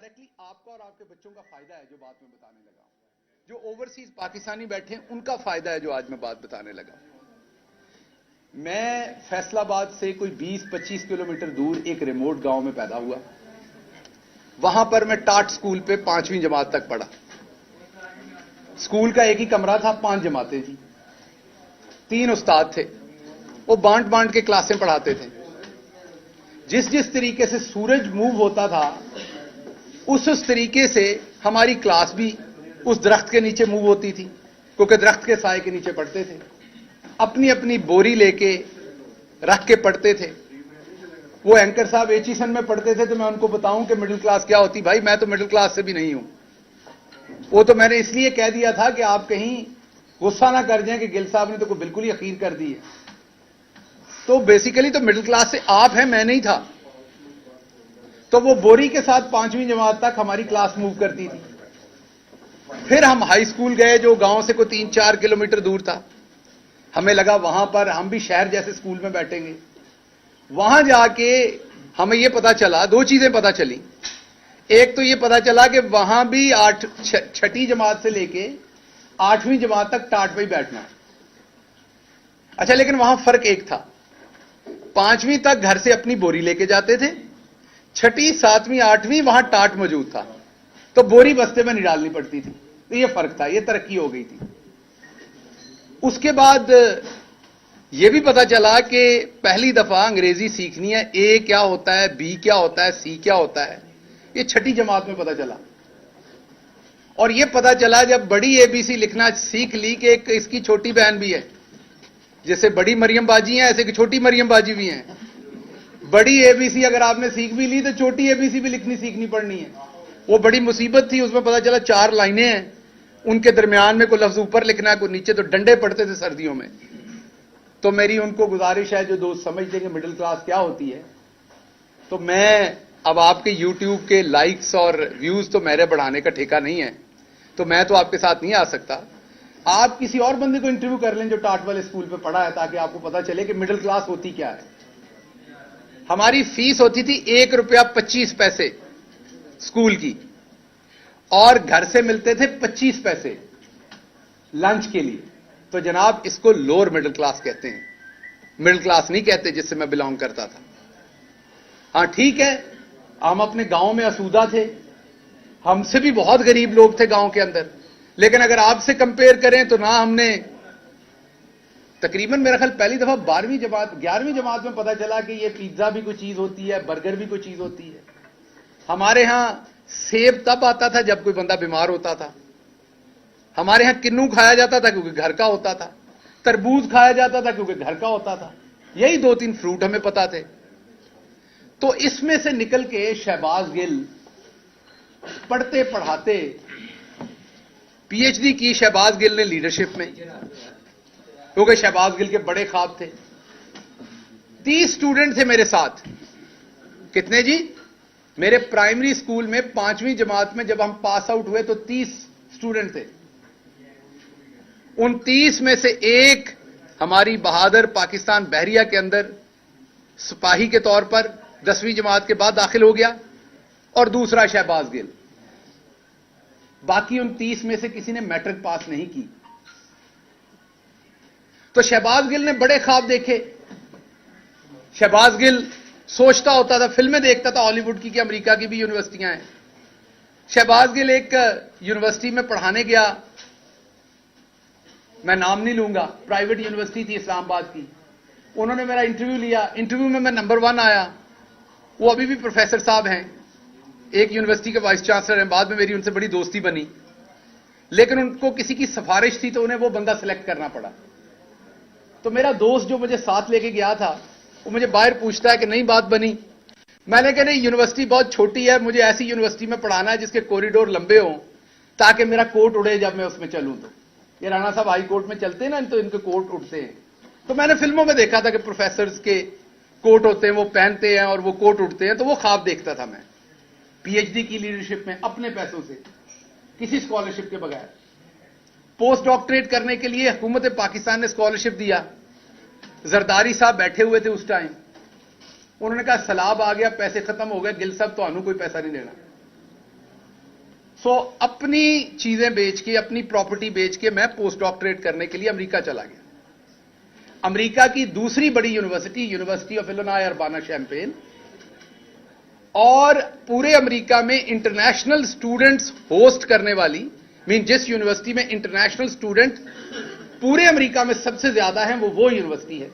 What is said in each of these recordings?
Directly आपका और आपके बच्चों का फायदा है जो बात मैं बताने लगा हूं। जो ओवरसीज पाकिस्तानी बैठे हैं उनका फायदा है जो आज मैं बात बताने लगा। मैं फैसलाबाद से कोई 20-25 किलोमीटर दूर एक रिमोट गांव में पैदा हुआ। वहां पर मैं टाट स्कूल पे 5वीं जमात तक पढ़ा। स्कूल का एक ही कमरा था, 5 जमातें थी, 3 उस्ताद थे। वो बांट बांट के क्लासें पढ़ाते थे। जिस तरीके से सूरज मूव होता था उस तरीके से हमारी क्लास भी उस दरख्त के नीचे मूव होती थी, क्योंकि दरख्त के साए के नीचे पढ़ते थे। अपनी अपनी बोरी लेके रख के पढ़ते थे। वो एंकर साहब एचीसन में पढ़ते थे, तो मैं उनको बताऊं कि मिडिल क्लास क्या होती। भाई मैं तो मिडिल क्लास से भी नहीं हूं। वो तो मैंने इसलिए कह दिया था कि आप कहीं गुस्सा ना कर जाएं कि गिल साहब ने तो कोई बिल्कुल ही अखीर कर दी है। तो बेसिकली तो मिडिल क्लास से आप हैं, मैं नहीं था। तो वो बोरी के साथ 5वीं जमात तक हमारी क्लास मूव करती थी। फिर हम हाई स्कूल गए जो गांव से कोई 3-4 किलोमीटर दूर था। हमें लगा वहां पर हम भी शहर जैसे स्कूल में बैठेंगे। वहां जाके हमें यह पता चला, 2 चीजें पता चली। एक तो यह पता चला कि वहां भी 6ठी जमात से लेके 8वीं जमात तक टाट पे ही बैठना है। अच्छा, लेकिन वहां फर्क एक था। 5वीं तक घर से अपनी बोरी लेके जाते थे, 6ठी 7वीं 8वीं वहां टाट मौजूद था, तो बोरी बस्ते में नहीं डालनी पड़ती थी। तो यह फर्क था, यह तरक्की हो गई थी। उसके बाद यह भी पता चला कि पहली दफा अंग्रेजी सीखनी है। ए क्या होता है, बी क्या होता है, सी क्या होता है, यह 6ठी जमात में पता चला। और यह पता चला जब बड़ी एबीसी लिखना सीख ली कि एक इसकी छोटी बहन भी है। जैसे बड़ी मरियम बाजी है, ऐसे कि छोटी मरियम बाजी भी है। बड़ी एबीसी अगर आपने सीख भी ली तो छोटी एबीसी भी लिखनी सीखनी पड़नी है। वो बड़ी मुसीबत थी। उसमें पता चला 4 लाइनें हैं, उनके दरमियान में कोई लफ्ज ऊपर लिखना है, कोई नीचे। तो डंडे पड़ते थे सर्दियों में। तो मेरी उनको गुजारिश है, जो दोस्त समझते हैं कि मिडिल क्लास क्या होती है, तो मैं अब आपके यूट्यूब के लाइक्स और व्यूज तो मेरे बढ़ाने का ठेका नहीं है, तो मैं तो आपके साथ नहीं आ सकता। आप किसी और बंदे को इंटरव्यू कर लें जो टाट वाले स्कूल पे पढ़ा है, ताकि आपको पता चले कि मिडिल क्लास होती क्या है। हमारी फीस होती थी ₹1.25 स्कूल की, और घर से मिलते थे 25 पैसे लंच के लिए। तो जनाब इसको लोअर मिडिल क्लास कहते हैं, मिडिल क्लास नहीं कहते जिससे मैं बिलोंग करता था। हां ठीक है, हम अपने गांव में आसूदा थे, हमसे भी बहुत गरीब लोग थे गांव के अंदर। लेकिन अगर आपसे कंपेयर करें तो ना, हमने तकरीबन मेरा ख्याल पहली दफा 11वीं जमात में पता चला कि ये पिज्जा भी कोई चीज होती है, बर्गर भी कोई चीज होती है। हमारे यहां सेब तब आता था जब कोई बंदा बीमार होता था। हमारे यहां किन्नू खाया जाता था क्योंकि घर का होता था। तरबूज खाया जाता था क्योंकि घर का होता था। यही 2-3 फ्रूट हमें पता थे। तो इसमें से निकल के शहबाज गिल पढ़ते पढ़ाते पीएचडी की शहबाज गिल ने लीडरशिप में, क्योंकि शहबाज गिल के बड़े ख्वाब थे। 30 स्टूडेंट थे मेरे साथ। कितने जी? मेरे प्राइमरी स्कूल में 5वीं जमात में जब हम पास आउट हुए तो 30 स्टूडेंट थे। उन 30 में से एक हमारी बहादुर पाकिस्तान बहरिया के अंदर सिपाही के तौर पर 10वीं जमात के बाद दाखिल हो गया, और दूसरा शहबाज गिल। बाकी उन 30 में से किसी ने मैट्रिक पास नहीं की। तो शहबाज गिल ने बड़े ख्वाब देखे। शहबाज गिल सोचता होता था, फिल्में देखता था हॉलीवुड की कि अमेरिका की भी यूनिवर्सिटियां हैं। शहबाज गिल एक यूनिवर्सिटी में पढ़ाने गया, मैं नाम नहीं लूंगा, प्राइवेट यूनिवर्सिटी थी इस्लामाबाद की। उन्होंने मेरा इंटरव्यू लिया। इंटरव्यू में मैं नंबर 1 आया। वो अभी भी प्रोफेसर साहब हैं, एक यूनिवर्सिटी के वाइस चांसलर हैं। बाद में मेरी उनसे बड़ी दोस्ती बनी, लेकिन उनको किसी की सिफारिश थी तो उन्हें वो बंदा सिलेक्ट करना पड़ा। तो मेरा दोस्त जो मुझे साथ लेके गया था, वो मुझे बाहर पूछता है कि नहीं बात बनी। मैंने कहा नहीं, यूनिवर्सिटी बहुत छोटी है, मुझे ऐसी यूनिवर्सिटी में पढ़ाना है जिसके कॉरिडोर लंबे हों ताकि मेरा कोट उड़े जब मैं उसमें चलूं। तो ये राणा साहब हाई कोर्ट में चलते हैं ना, तो इनके कोट उड़ते हैं। तो मैंने फिल्मों में देखा था कि प्रोफेसर के कोट होते हैं, वो पहनते हैं और वो कोट उड़ते हैं। तो वो ख्वाब देखता था मैं, पीएचडी की लीडरशिप में, अपने पैसों से, किसी स्कॉलरशिप के बगैर। पोस्ट डॉक्टरेट करने के लिए हुकूमत पाकिस्तान ने स्कॉलरशिप दिया। जरदारी साहब बैठे हुए थे उस टाइम। उन्होंने कहा सलाब आ गया, पैसे खत्म हो गए, गिल साहब तो आनू कोई पैसा नहीं देना। सो अपनी चीजें बेच के, अपनी प्रॉपर्टी बेच के मैं पोस्ट डॉक्टरेट करने के लिए अमेरिका चला गया। अमेरिका की दूसरी बड़ी university, university of Illinois Urbana champagne, और पूरे अमेरिका में इंटरनेशनल स्टूडेंट्स होस्ट करने वाली, जिस यूनिवर्सिटी में इंटरनेशनल स्टूडेंट पूरे अमेरिका में सबसे ज्यादा हैं, वो यूनिवर्सिटी है।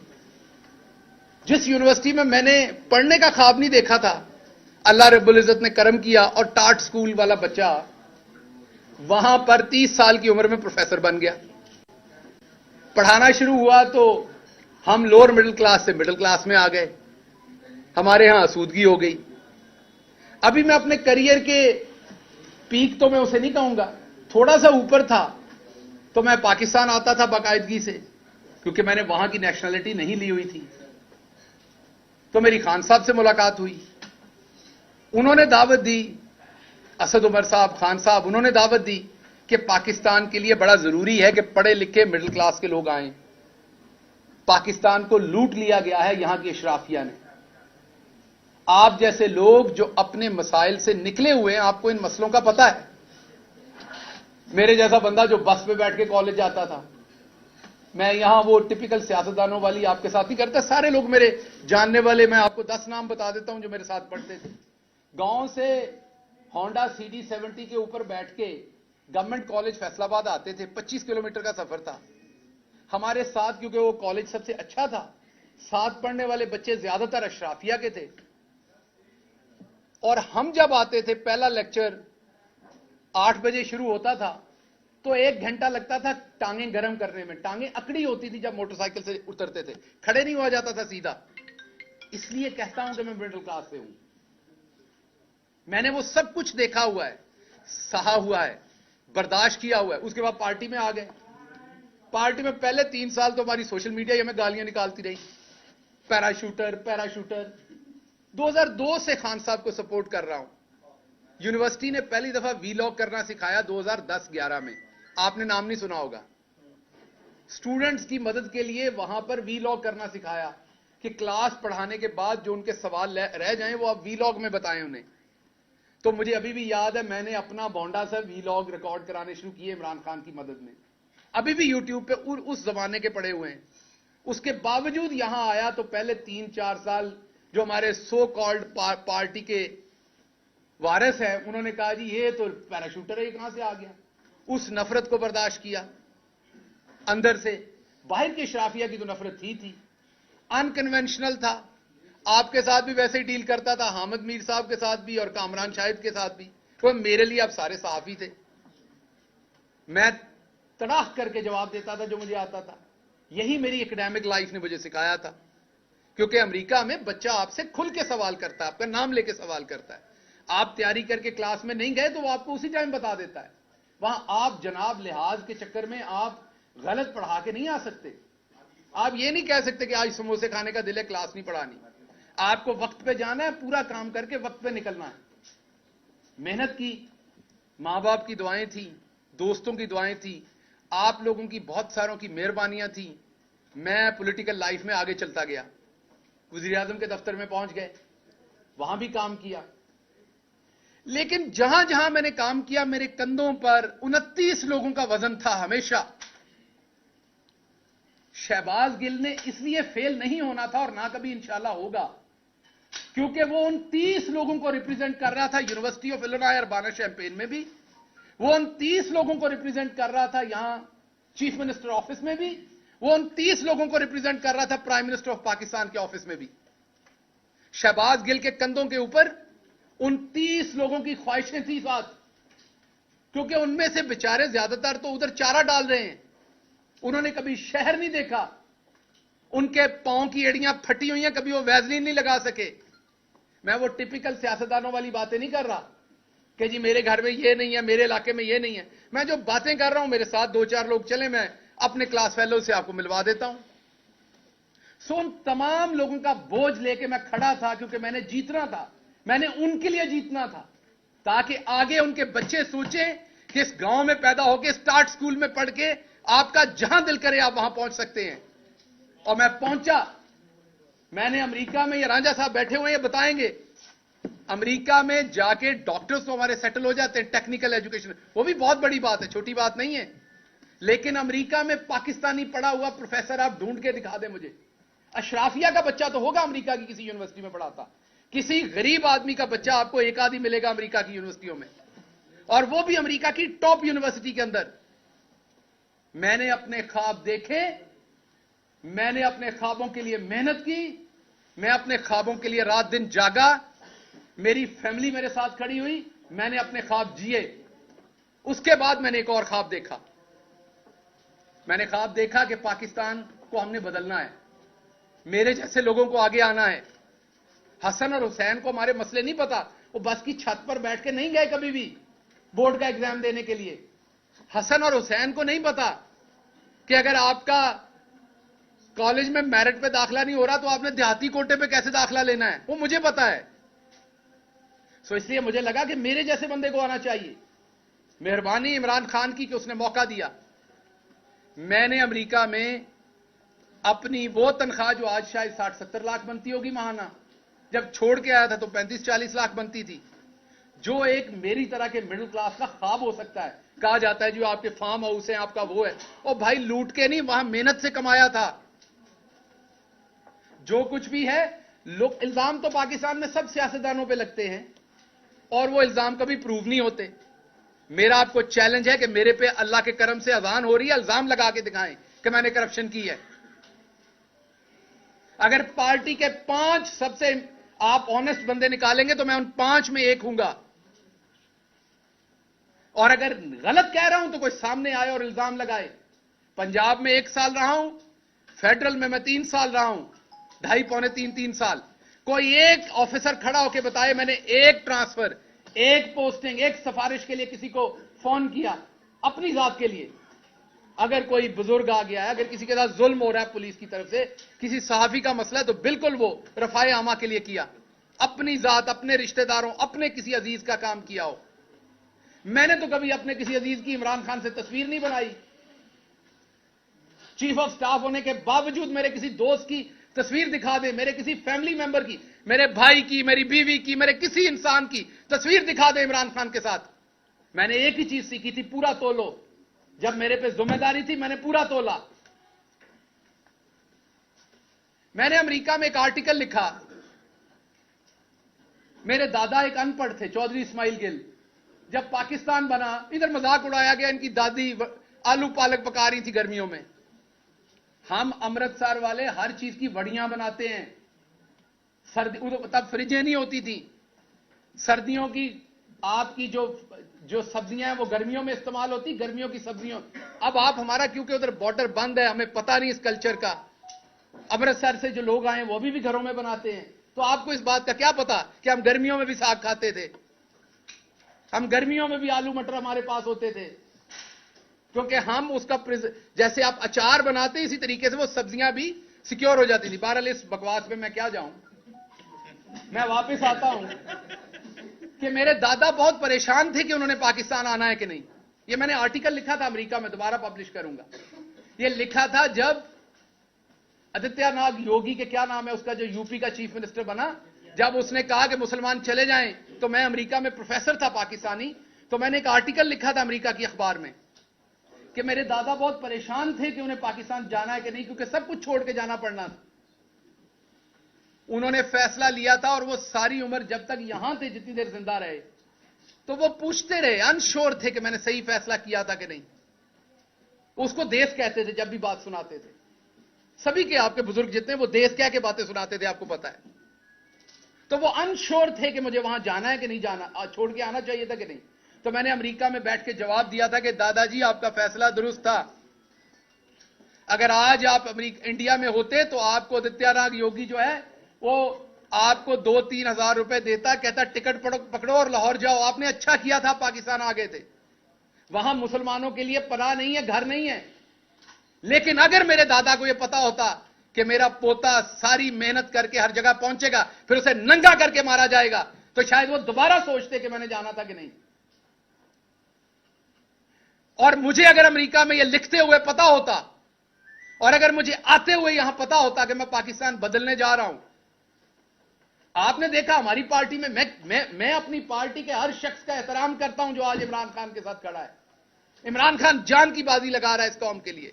जिस यूनिवर्सिटी में मैंने पढ़ने का ख्वाब नहीं देखा था, अल्लाह रब्बुल इज्जत ने करम किया और टाट स्कूल वाला बच्चा वहां पर 30 साल की उम्र में प्रोफेसर बन गया। पढ़ाना शुरू हुआ तो हम लोअर मिडिल क्लास से मिडिल क्लास में आ गए, हमारे यहां आसूदगी हो गई। अभी मैं अपने करियर के पीक तो मैं उसे नहीं कहूंगा, थोड़ा सा ऊपर था तो मैं पाकिस्तान आता था बाकायदगी से, क्योंकि मैंने वहां की नेशनलिटी नहीं ली हुई थी। तो मेरी खान साहब से मुलाकात हुई, उन्होंने दावत दी, असद उमर साहब, खान साहब, उन्होंने दावत दी कि पाकिस्तान के लिए बड़ा जरूरी है कि पढ़े लिखे मिडिल क्लास के लोग आए। पाकिस्तान को लूट लिया गया है यहां की अशराफिया ने। आप जैसे लोग जो अपने मसाइल से निकले हुए हैं, आपको इन मसलों का पता है। मेरे जैसा बंदा जो बस पे बैठ के कॉलेज जाता था, मैं यहां वो टिपिकल सियासतदानों वाली आपके साथ नहीं करता, सारे लोग मेरे जानने वाले, मैं आपको 10 नाम बता देता हूं जो मेरे साथ पढ़ते थे। गांव से होंडा CD70 के ऊपर बैठ के गवर्नमेंट कॉलेज फैसलाबाद आते थे, 25 किलोमीटर का सफर था। हमारे साथ, क्योंकि वो कॉलेज सबसे अच्छा था, साथ पढ़ने वाले बच्चे ज्यादातर अशराफिया के थे। और हम जब आते थे, पहला लेक्चर 8 बजे शुरू होता था तो 1 घंटा लगता था टांगें गर्म करने में। टांगें अकड़ी होती थी जब मोटरसाइकिल से उतरते थे, खड़े नहीं हुआ जाता था सीधा। इसलिए कहता हूं कि मैं मिडिल क्लास से हूं। मैंने वो सब कुछ देखा हुआ है, सहा हुआ है, बर्दाश्त किया हुआ है। उसके बाद पार्टी में आ गए। पार्टी में पहले 3 साल तो हमारी सोशल मीडिया ही हमें गालियां निकालती रही, पैराशूटर पैराशूटर। 2002 से खान साहब को सपोर्ट कर रहा हूं। यूनिवर्सिटी ने पहली दफा वीलॉग करना सिखाया 2010-11 में, आपने नाम नहीं सुना होगा। स्टूडेंट्स की मदद के लिए वहां पर वीलॉग करना सिखाया कि क्लास पढ़ाने के बाद जो उनके सवाल रह जाएं वो आप वीलॉग में बताएं उन्हें। तो मुझे अभी भी याद है, मैंने अपना बोंडा से वीलॉग रिकॉर्ड कराने शुरू किए इमरान खान की मदद में। अभी भी यूट्यूब पे उस जमाने के पड़े हुए हैं। उसके बावजूद यहां आया तो पहले 3-4 साल जो हमारे सो कॉल्ड पार्टी के वारिस हैं, उन्होंने कहा जी ये तो पैराशूटर है, ये कहां से आ गया। उस नफरत को बर्दाश्त किया अंदर से। बाहर की शराफिया की तो नफरत थी। अनकन्वेंशनल था, आपके साथ भी वैसे ही डील करता था, हामिद मीर साहब के साथ भी और कामरान शाहिद के साथ भी। तो मेरे लिए आप सारे सहाफी थे, मैं तड़ाक करके जवाब देता था जो मुझे आता था। यही मेरी एकेडमिक लाइफ ने मुझे सिखाया था, क्योंकि अमेरिका में बच्चा आपसे खुल के सवाल करता है, आपका नाम लेके सवाल करता है। आप तैयारी करके क्लास में नहीं गए तो वो आपको उसी टाइम बता देता है। वहां आप जनाब लिहाज के चक्कर में आप गलत पढ़ा के नहीं आ सकते। आप ये नहीं कह सकते कि आज समोसे खाने का दिल है, क्लास नहीं पढ़ानी। आपको वक्त पे जाना है, पूरा काम करके वक्त पे निकलना है। मेहनत की, मां बाप की दुआएं थी, दोस्तों की दुआएं थी, आप लोगों की बहुत सारों की मेहरबानियां थी। मैं पॉलिटिकल लाइफ में आगे चलता गया, वजीर आजम के दफ्तर में पहुंच गए, वहां भी काम किया। लेकिन जहां जहां मैंने काम किया, मेरे कंधों पर 29 लोगों का वजन था हमेशा। शहबाज गिल ने इसलिए फेल नहीं होना था और ना कभी इंशाल्लाह होगा, क्योंकि वो उन 30 लोगों को रिप्रेजेंट कर रहा था university of Illinois Urbana champagne में भी, वो उन 30 लोगों को रिप्रेजेंट कर रहा था यहां चीफ मिनिस्टर ऑफिस में भी, वो उन 30 लोगों को रिप्रेजेंट कर रहा था प्राइम मिनिस्टर ऑफ पाकिस्तान के ऑफिस में भी। शहबाज गिल के कंधों के ऊपर उन 30 लोगों की ख्वाहिशें थी साथ, क्योंकि उनमें से बेचारे ज्यादातर तो उधर चारा डाल रहे हैं, उन्होंने कभी शहर नहीं देखा, उनके पांव की एड़ियां फटी हुई हैं, कभी वो वैजलीन नहीं लगा सके। मैं वो टिपिकल सियासतदानों वाली बातें नहीं कर रहा कि जी मेरे घर में ये नहीं है, मेरे इलाके में ये नहीं है। मैं जो बातें कर रहा हूं, मेरे साथ 2-4 लोग चले, मैं अपने क्लास फेलो से आपको मिलवा देता हूं। सो उन तमाम लोगों का बोझ लेके मैं खड़ा था, क्योंकि मैंने जीतना था, मैंने उनके लिए जीतना था, ताकि आगे उनके बच्चे सोचें कि इस गांव में पैदा होकर स्टार्ट स्कूल में पढ़ के आपका जहां दिल करे आप वहां पहुंच सकते हैं। और मैं पहुंचा। मैंने अमेरिका में, ये रांझा साहब बैठे हुए हैं, ये बताएंगे, अमेरिका में जाके डॉक्टर्स तो हमारे सेटल हो जाते हैं, टेक्निकल एजुकेशन, वो भी बहुत बड़ी बात है, छोटी बात नहीं है। लेकिन अमेरिका में पाकिस्तानी पढ़ा हुआ प्रोफेसर आप ढूंढ के दिखा दें मुझे। अशराफिया का बच्चा तो होगा अमेरिका की किसी यूनिवर्सिटी में पढ़ाता, किसी गरीब आदमी का बच्चा आपको एक आदि मिलेगा अमेरिका की यूनिवर्सिटियों में, और वो भी अमेरिका की टॉप यूनिवर्सिटी के अंदर। मैंने अपने ख्वाब देखे, मैंने अपने ख्वाबों के लिए मेहनत की, मैं अपने ख्वाबों के लिए रात दिन जागा, मेरी फैमिली मेरे साथ खड़ी हुई, मैंने अपने ख्वाब जिए। उसके बाद मैंने एक और ख्वाब देखा। मैंने ख्वाब देखा कि पाकिस्तान को हमने बदलना है, मेरे जैसे लोगों को आगे आना है। हसन और हुसैन को हमारे मसले नहीं पता, वो बस की छत पर बैठ के नहीं गए कभी भी बोर्ड का एग्जाम देने के लिए। हसन और हुसैन को नहीं पता कि अगर आपका कॉलेज में मेरिट पे दाखला नहीं हो रहा तो आपने देहाती कोटे पे कैसे दाखला लेना है, वो मुझे पता है। सो इसलिए मुझे लगा कि मेरे जैसे बंदे को आना चाहिए। मेहरबानी इमरान खान की कि उसने मौका दिया। मैंने अमेरिका में अपनी वो तनख्वाह जो आज शायद 60-70 लाख बनती होगी महाना, जब छोड़ के आया था तो 35-40 लाख बनती थी, जो एक मेरी तरह के मिडिल क्लास का ख्वाब हो सकता है। कहा जाता है जो आपके फार्म हाउस है आपका वो है, और भाई लूट के नहीं, वहां मेहनत से कमाया था। जो कुछ भी है, लोग इल्जाम तो पाकिस्तान में सब सियासतदानों पे लगते हैं और वो इल्जाम कभी प्रूव नहीं होते। मेरा आपको चैलेंज है कि मेरे पे अल्लाह के करम से अजान हो रही है, इल्जाम लगा के दिखाएं कि मैंने करप्शन की है। अगर पार्टी के 5 सबसे आप ऑनेस्ट बंदे निकालेंगे तो मैं उन 5 में एक हूंगा, और अगर गलत कह रहा हूं तो कोई सामने आए और इल्जाम लगाए। पंजाब में 1 साल रहा हूं, फेडरल में मैं 3 साल रहा हूं, 2.5-3 साल। कोई एक ऑफिसर खड़ा होकर बताए मैंने एक ट्रांसफर, एक पोस्टिंग, एक सिफारिश के लिए किसी को फोन किया अपनी जात के लिए। अगर कोई बुजुर्ग आ गया है, अगर किसी के साथ जुल्म हो रहा है पुलिस की तरफ से, किसी सहाफी का मसला है, तो बिल्कुल वो रफाए आमा के लिए किया, अपनी जात, अपने रिश्तेदारों, अपने किसी अजीज का काम किया हो। मैंने तो कभी अपने किसी अजीज की इमरान खान से तस्वीर नहीं बनाई। चीफ ऑफ स्टाफ होने के बावजूद मेरे किसी दोस्त की तस्वीर दिखा दे, मेरे किसी फैमिली मेंबर की, मेरे भाई की, मेरी बीवी की, मेरे किसी इंसान की तस्वीर दिखा दे इमरान खान के साथ, मैंने एक ही चीज सीखी थी, पूरा तोलो। जब मेरे पे जिम्मेदारी थी मैंने पूरा तोला। मैंने अमेरिका में एक आर्टिकल लिखा। मेरे दादा एक अनपढ़ थे, चौधरी इस्माइल गिल। जब पाकिस्तान बना, इधर मजाक उड़ाया गया, इनकी दादी आलू पालक पका रही थी गर्मियों में। हम अमृतसर वाले हर चीज की वड़ियां बनाते हैं। सर्दी तब फ्रिजें नहीं होती थी, सर्दियों की आपकी जो सब्जियां हैं वो गर्मियों में इस्तेमाल होती, गर्मियों की सब्जियों। अब आप हमारा, क्योंकि उधर बॉर्डर बंद है, हमें पता नहीं इस कल्चर का। अमृतसर से जो लोग आए वो भी घरों में बनाते हैं, तो आपको इस बात का क्या पता कि हम गर्मियों में भी साग खाते थे, हम गर्मियों में भी आलू मटर हमारे पास होते थे, क्योंकि हम उसका जैसे आप अचार बनाते इसी तरीके से वो सब्जियां भी सिक्योर हो जाती थी। बहरहाल इस बकवास पे मैं क्या जाऊं, मैं वापस आता हूं कि मेरे दादा बहुत परेशान थे कि उन्होंने पाकिस्तान आना है कि नहीं। ये मैंने आर्टिकल लिखा था अमेरिका में, दोबारा पब्लिश करूंगा। ये लिखा था जब आदित्यनाथ योगी के, क्या नाम है उसका, जो यूपी का चीफ मिनिस्टर बना, जब उसने कहा कि मुसलमान चले जाएं, तो मैं अमेरिका में प्रोफेसर था पाकिस्तानी, तो मैंने एक आर्टिकल लिखा था अमेरिका की अखबार में कि मेरे दादा बहुत परेशान थे कि उन्हें पाकिस्तान जाना है कि नहीं, क्योंकि सब कुछ छोड़ के जाना पड़ना था। उन्होंने फैसला लिया था और वो सारी उम्र जब तक यहां थे, जितनी देर जिंदा रहे, तो वो पूछते रहे, अनश्योर थे कि मैंने सही फैसला किया था कि नहीं। उसको देश कहते थे जब भी बात सुनाते थे। सभी के आपके बुजुर्ग जितने, वो देश कह के बातें सुनाते थे, आपको पता है। तो वो अनश्योर थे कि मुझे वहां जाना है कि नहीं जाना, छोड़ के आना चाहिए था कि नहीं। तो मैंने अमेरिका में बैठ के जवाब दिया था कि दादाजी आपका फैसला दुरुस्त था। अगर आज आप इंडिया में होते तो आपको आदित्यनाथ योगी जो है वो आपको 2-3 हजार रुपए देता, कहता टिकट पकड़ो और लाहौर जाओ। आपने अच्छा किया था, पाकिस्तान आ गए थे। वहां मुसलमानों के लिए पनाह नहीं है, घर नहीं है। लेकिन अगर मेरे दादा को यह पता होता कि मेरा पोता सारी मेहनत करके हर जगह पहुंचेगा, फिर उसे नंगा करके मारा जाएगा, तो शायद वो दोबारा सोचते कि मैंने जाना था कि नहीं। और मुझे अगर अमेरिका में यह लिखते हुए पता होता, और अगर मुझे आते हुए यहां पता होता कि मैं पाकिस्तान बदलने जा रहा हूं, आपने देखा हमारी पार्टी में, मैं अपनी पार्टी के हर शख्स का एहतराम करता हूं जो आज इमरान खान के साथ खड़ा है। इमरान खान जान की बाजी लगा रहा है इस कौम के लिए।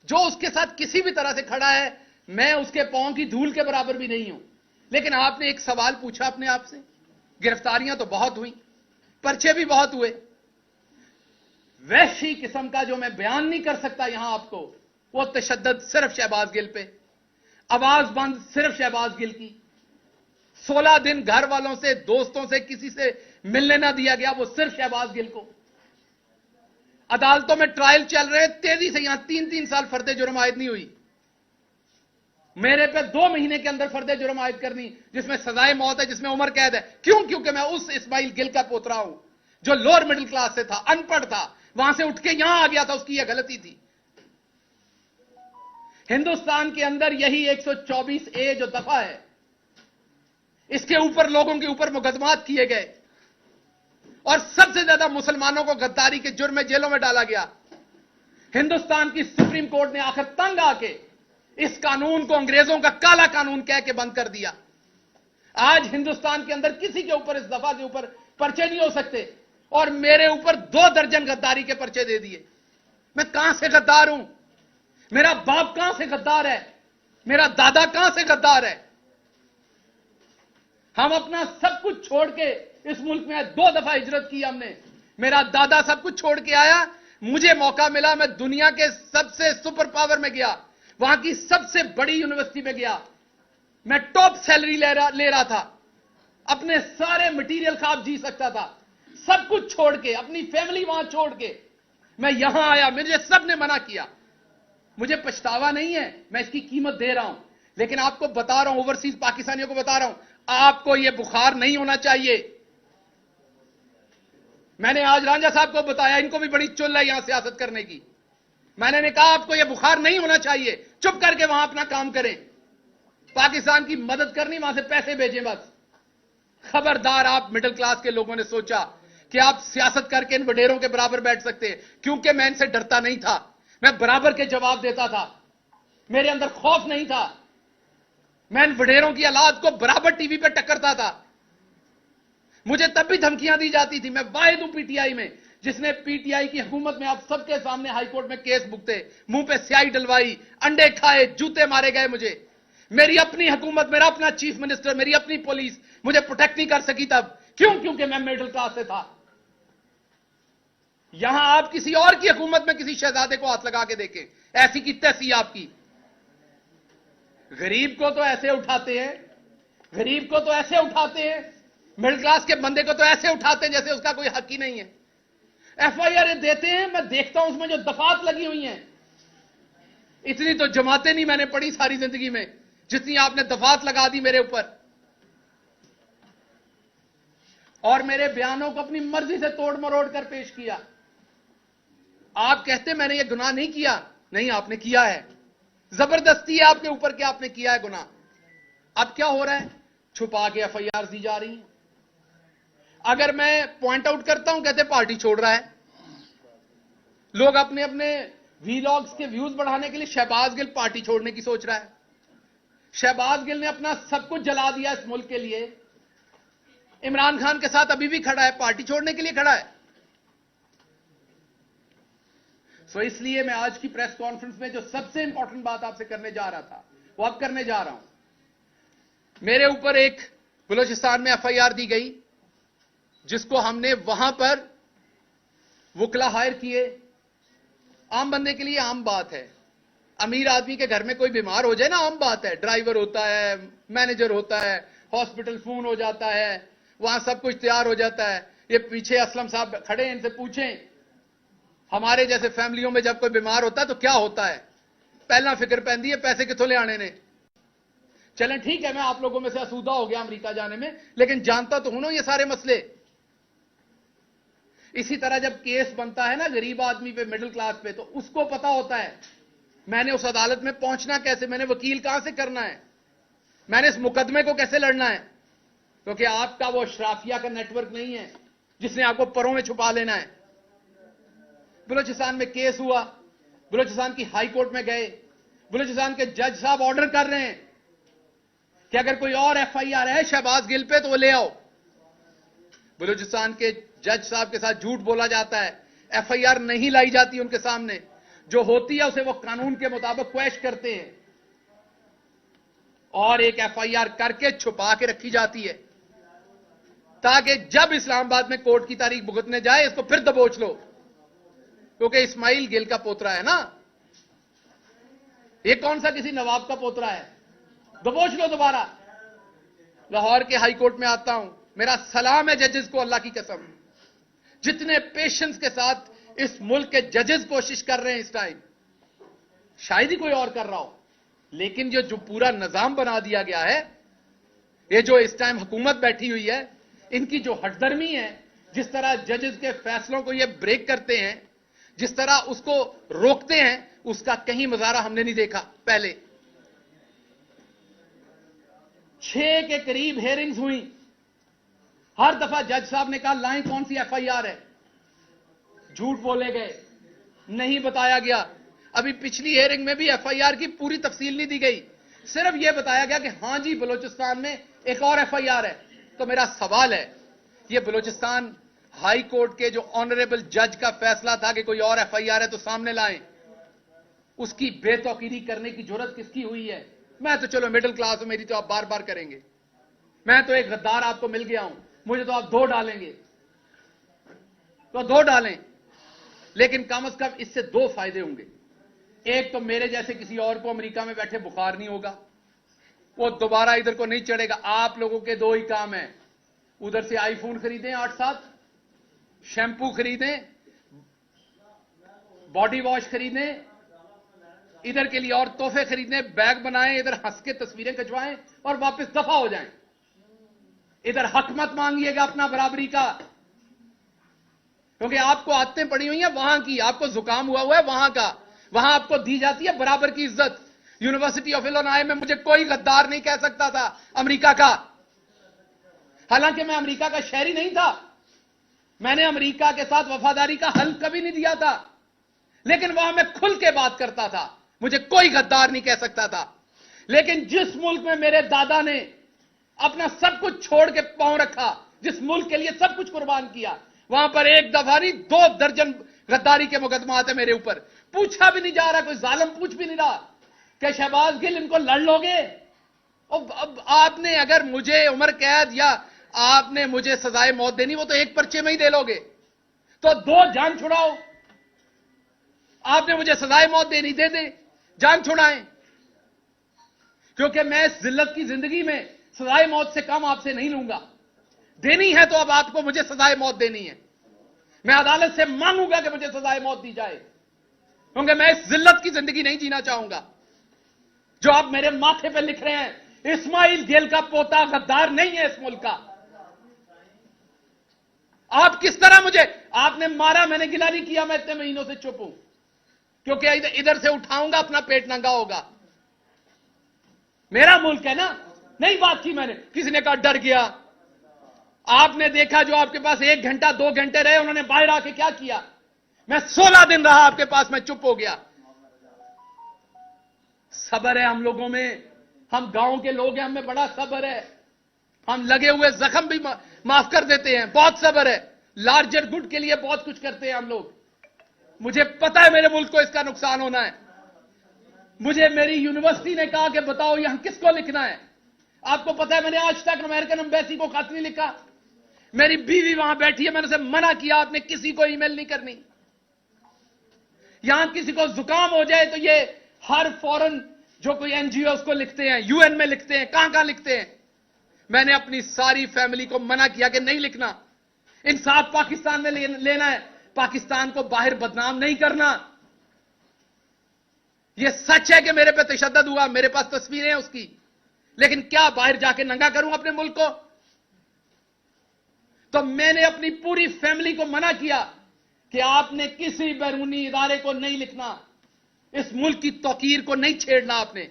जो उसके साथ किसी भी तरह से खड़ा है, मैं उसके पांव की धूल के बराबर भी नहीं हूं। लेकिन आपने एक सवाल पूछा अपने आप से, गिरफ्तारियां तो बहुत हुई, पर्चे भी बहुत हुए। वैसी किस्म का जो मैं बयान नहीं कर सकता यहां आपको, वो तशद्दुद सिर्फ शहबाज गिल पे, आवाज बंद सिर्फ शहबाज गिल की, 16 दिन घर वालों से, दोस्तों से, किसी से मिलने ना दिया गया, वो सिर्फ शहबाज गिल को। अदालतों में ट्रायल चल रहे, तेजी से यहां 3-3 साल फर्दे जुर्म आयद नहीं हुई। मेरे पे 2 महीने के अंदर फर्दे जुर्म आयद करनी, जिसमें सजाए मौत है, जिसमें उम्र कैद है। क्यों? क्योंकि मैं उस इस्माइल गिल का पोतरा हूं जो लोअर मिडिल क्लास से था, अनपढ़ था, वहां से उठ के यहां आ गया था। उसकी यह गलती थी। हिंदुस्तान के अंदर यही 124A जो दफा है, इसके ऊपर लोगों के ऊपर मुकदमात किए गए और सबसे ज्यादा मुसलमानों को गद्दारी के जुर्म में जेलों में डाला गया। हिंदुस्तान की सुप्रीम कोर्ट ने आखिर तंग आके इस कानून को अंग्रेजों का काला कानून कह के बंद कर दिया। आज हिंदुस्तान के अंदर किसी के ऊपर इस दफा के ऊपर पर्चे नहीं हो सकते, और मेरे ऊपर 2 दर्जन गद्दारी के पर्चे दे दिए। मैं कहां से गद्दार हूं? मेरा बाप कहां से गद्दार है? मेरा दादा कहां से गद्दार है? हम अपना सब कुछ छोड़ के इस मुल्क में 2 दफा हिजरत की हमने। मेरा दादा सब कुछ छोड़ के आया, मुझे मौका मिला, मैं दुनिया के सबसे सुपर पावर में गया, वहां की सबसे बड़ी यूनिवर्सिटी में गया, मैं टॉप सैलरी ले रहा था, अपने सारे मटेरियल ख्वाब जी सकता था। सब कुछ छोड़ के, अपनी फैमिली वहां छोड़ के मैं यहां आया। मुझे सबने मना किया, मुझे पछतावा नहीं है, मैं इसकी कीमत दे रहा हूं। लेकिन आपको बता रहा हूं, ओवरसीज पाकिस्तानियों को बता रहा हूं, आपको यह बुखार नहीं होना चाहिए। मैंने आज रांझा साहब को बताया, इनको भी बड़ी चुल है यहां सियासत करने की। मैंने कहा आपको यह बुखार नहीं होना चाहिए, चुप करके वहां अपना काम करें। पाकिस्तान की मदद करनी, वहां से पैसे भेजें बस। खबरदार, आप मिडिल क्लास के लोगों ने सोचा कि आप सियासत करके इन वडेरों के बराबर बैठ सकते हैं। क्योंकि मैं इनसे डरता नहीं था, मैं बराबर के जवाब देता था, मेरे अंदर खौफ नहीं था। मैं इन वडेरों की औलाद को बराबर टीवी पे टक्करता था। मुझे तब भी धमकियां दी जाती थी। मैं वाहिद हूं पीटीआई में जिसने पीटीआई की हुकूमत में आप सबके सामने हाईकोर्ट में केस भुगते, मुंह पे स्याही डलवाई, अंडे खाए, जूते मारे गए मुझे। मेरी अपनी हुकूमत, मेरा अपना चीफ मिनिस्टर, मेरी अपनी पुलिस मुझे प्रोटेक्ट नहीं कर सकी तब। क्यों? क्योंकि मैं मिडिल क्लास से था। यहां आप किसी और की हुकूमत में किसी शहजादे को हाथ लगा के देखें, ऐसी की तैसी आपकी। गरीब को तो ऐसे उठाते हैं, गरीब को तो ऐसे उठाते हैं, मिडिल क्लास के बंदे को तो ऐसे उठाते हैं जैसे उसका कोई हक ही नहीं है। एफआईआर देते हैं, मैं देखता हूं उसमें जो दफात लगी हुई हैं, इतनी तो जमातें नहीं मैंने पढ़ी सारी जिंदगी में जितनी आपने दफात लगा दी मेरे ऊपर। और मेरे बयानों को अपनी मर्जी से तोड़ मरोड़ कर पेश किया। आप कहते मैंने ये गुनाह नहीं किया, नहीं आपने किया है। जबरदस्ती है आपके ऊपर कि आपने किया है गुनाह। अब क्या हो रहा है? छुपा के एफआईआर दी जा रही है। अगर मैं पॉइंट आउट करता हूं, कहते पार्टी छोड़ रहा है। लोग अपने अपने वीलॉग्स के व्यूज बढ़ाने के लिए शहबाज गिल पार्टी छोड़ने की सोच रहा है। शहबाज गिल ने अपना सब कुछ जला दिया इस मुल्क के लिए। इमरान खान के साथ अभी भी खड़ा है, पार्टी छोड़ने के लिए खड़ा है। सो इसलिए मैं आज की प्रेस कॉन्फ्रेंस में जो सबसे इंपॉर्टेंट बात आपसे करने जा रहा था, वो अब करने जा रहा हूं। मेरे ऊपर एक बलूचिस्तान में एफआईआर दी गई, जिसको हमने वहां पर वकला हायर किए। आम बंदे के लिए आम बात है। अमीर आदमी के घर में कोई बीमार हो जाए ना, आम बात है। ड्राइवर होता है, मैनेजर होता है, हॉस्पिटल फोन हो जाता है, वहां सब कुछ तैयार हो जाता है। ये पीछे असलम साहब खड़े हैं, इनसे पूछें हमारे जैसे फैमिलियों में जब कोई बीमार होता है तो क्या होता है? पहला फिक्र पैंदी है पैसे कितों ले आने ने। चलें ठीक है, मैं आप लोगों में से असूदा हो गया अमेरिका जाने में, लेकिन जानता तो हूं ना ये सारे मसले। इसी तरह जब केस बनता है ना गरीब आदमी पे, मिडिल क्लास पे, तो उसको पता होता है मैंने उस अदालत में पहुंचना कैसे, मैंने वकील कहां से करना है, मैंने इस मुकदमे को कैसे लड़ना है। क्योंकि आपका वो शराफिया का नेटवर्क नहीं है जिसने आपको परों में छुपा लेना है। बलूचिस्तान में केस हुआ, बलूचिस्तान की हाई कोर्ट में गए, बलूचिस्तान के जज साहब ऑर्डर कर रहे हैं कि अगर कोई और एफआईआर है शहबाज गिल पे तो वो ले आओ। बलूचिस्तान के जज साहब के साथ झूठ बोला जाता है, एफआईआर नहीं लाई जाती उनके सामने, जो होती है उसे वो कानून के मुताबिक क्वैश करते हैं और एक एफआईआर करके छुपा के रखी जाती है ताकि जब इस्लामाबाद में कोर्ट की तारीख भुगतने जाए इसको फिर दबोच लो, क्योंकि इस्माइल गिल का पोतरा है ना, ये कौन सा किसी नवाब का पोतरा है, दबोच लो दोबारा। लाहौर के हाई कोर्ट में आता हूं, मेरा सलाम है जजेस को, अल्लाह की कसम, जितने पेशेंस के साथ इस मुल्क के जजेस कोशिश कर रहे हैं इस टाइम, शायद ही कोई और कर रहा हो, लेकिन जो पूरा निजाम बना दिया गया है, ये जो इस टाइम हुकूमत बैठी हुई है, इनकी जो हटदर्मी है, जिस तरह जजेस के फैसलों को ये ब्रेक करते हैं, जिस तरह उसको रोकते हैं, उसका कहीं मुजाहरा हमने नहीं देखा पहले। 6 के करीब हेयरिंग्स हुई, हर दफा जज साहब ने कहा लाइन कौन सी एफआईआर है, झूठ बोले गए, नहीं बताया गया। अभी पिछली हेयरिंग में भी एफआईआर की पूरी तफसील नहीं दी गई, सिर्फ यह बताया गया कि हां जी बलूचिस्तान में एक और एफआईआर है। तो मेरा सवाल है, यह बलूचिस्तान हाई कोर्ट के जो ऑनरेबल जज का फैसला था कि कोई और एफआईआर है तो सामने लाएं, उसकी बेतौकीरी करने की जरूरत किसकी हुई है? मैं तो चलो मिडिल क्लास हूं, मेरी तो आप बार बार करेंगे, मैं तो एक गद्दार आपको मिल गया हूं, मुझे तो आप 2 डालेंगे तो 2 डालें, लेकिन कम से कम इससे 2 फायदे होंगे। एक तो मेरे जैसे किसी और को अमेरिका में बैठे बुखार नहीं होगा, वो दोबारा इधर को नहीं चढ़ेगा। आप लोगों के 2 ही काम है, उधर से आईफोन खरीदें 8-7, शैम्पू खरीदें, बॉडी वॉश खरीदें, इधर के लिए और तोहफे खरीदें, बैग बनाएं, इधर हंस के तस्वीरें खिंचवाएं और वापस दफा हो जाएं। इधर हक मत मांगिएगा अपना बराबरी का, क्योंकि आपको आदतें पड़ी हुई हैं वहां की, आपको जुकाम हुआ है वहां का, वहां आपको दी जाती है बराबर की इज्जत। यूनिवर्सिटी ऑफ इलिनॉय में मुझे कोई गद्दार नहीं कह सकता था अमेरिका का, हालांकि मैं अमेरिका का शहरी नहीं था, मैंने अमेरिका के साथ वफादारी का हल कभी नहीं दिया था, लेकिन वहां मैं खुल के बात करता था, मुझे कोई गद्दार नहीं कह सकता था। लेकिन जिस मुल्क में मेरे दादा ने अपना सब कुछ छोड़ के पांव रखा, जिस मुल्क के लिए सब कुछ कुर्बान किया, वहां पर एक दफा नहीं 2 दर्जन गद्दारी के मुकदमा आते मेरे ऊपर। पूछा भी नहीं जा रहा, कोई जालिम पूछ भी नहीं रहा कि शहबाज गिल इनको लड़ लोगे। अब आपने अगर मुझे उम्र कैद या आपने मुझे सजाए मौत देनी, वो तो एक पर्चे में ही दे लोगे, तो 2 जान छुड़ाओ। आपने मुझे सजाए मौत देनी, दे दे, जान छुड़ाएं, क्योंकि मैं इस जिल्लत की जिंदगी में सजाए मौत से कम आपसे नहीं लूंगा। देनी है तो अब आपको मुझे सजाए मौत देनी है, मैं अदालत से मांगूंगा कि मुझे सजाए मौत दी जाए, क्योंकि मैं इस जिल्लत की जिंदगी नहीं जीना चाहूंगा। जो आप मेरे माथे पे लिख रहे हैं, इस्माइल गिल का पोता गद्दार नहीं है इस मुल्क का। आप किस तरह मुझे आपने मारा, मैंने गिला नहीं किया, मैं इतने महीनों से चुप हूं, क्योंकि इधर से उठाऊंगा अपना पेट नंगा होगा। मेरा मुल्क है ना, नहीं बात की मैंने, किसी ने कहा डर गया। आपने देखा जो आपके पास 1 घंटा 2 घंटे रहे, उन्होंने बाहर आके क्या किया? मैं 16 दिन रहा आपके पास, मैं चुप हो गया। सब्र है हम लोगों में, हम गांव के लोग हैं, हमें बड़ा सब्र है, हम लगे हुए जख्म भी माफ कर देते हैं, बहुत सब्र है, लार्जर गुड के लिए बहुत कुछ करते हैं हम लोग। मुझे पता है मेरे मुल्क को इसका नुकसान होना है। मुझे मेरी यूनिवर्सिटी ने कहा कि बताओ यहां किसको लिखना है। आपको पता है मैंने आज तक अमेरिकन एम्बेसी को खत नहीं लिखा। मेरी बीवी वहां बैठी है, मैंने उसे मना किया आपने किसी को ईमेल नहीं करनी। यहां किसी को जुकाम हो जाए तो ये हर फॉरेन जो कोई एनजीओ उसको लिखते हैं, यूएन में लिखते हैं, कहां कहां लिखते हैं। मैंने अपनी सारी फैमिली को मना किया कि नहीं लिखना, इंसाफ पाकिस्तान में लेना है, पाकिस्तान को बाहर बदनाम नहीं करना। यह सच है कि मेरे पे तशद्दुद हुआ, मेरे पास तस्वीरें हैं उसकी, लेकिन क्या बाहर जाके नंगा करूं अपने मुल्क को? तो मैंने अपनी पूरी फैमिली को मना किया कि आपने किसी बैरूनी इदारे को नहीं लिखना, इस मुल्क की तौकीर को नहीं छेड़ना आपने।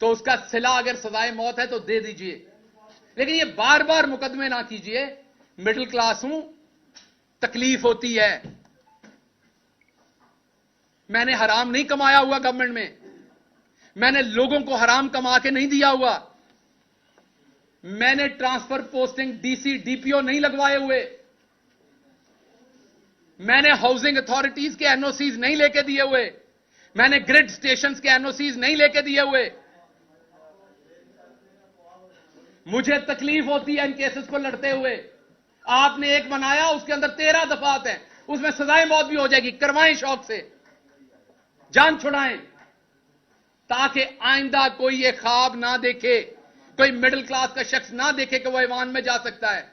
तो उसका सिला अगर सजाए मौत है तो दे दीजिए, लेकिन ये बार बार मुकदमे ना कीजिए। मिडिल क्लास हूं, तकलीफ होती है। मैंने हराम नहीं कमाया हुआ गवर्नमेंट में, मैंने लोगों को हराम कमा के नहीं दिया हुआ। मैंने ट्रांसफर पोस्टिंग डीसी डीपीओ नहीं लगवाए हुए। मैंने हाउसिंग अथॉरिटीज के एनओसीज नहीं लेके दिए हुए। मैंने ग्रिड स्टेशंस के एनओसीज नहीं लेके दिए हुए। मुझे तकलीफ होती है इन केसेस को लड़ते हुए। आपने एक बनाया, उसके अंदर 13 दफात हैं, उसमें सजाए मौत भी हो जाएगी। करवाएं, शौक से जान छुड़ाएं, ताकि आइंदा कोई ये ख्वाब ना देखे, कोई मिडिल क्लास का शख्स ना देखे कि वो ईवान में जा सकता है।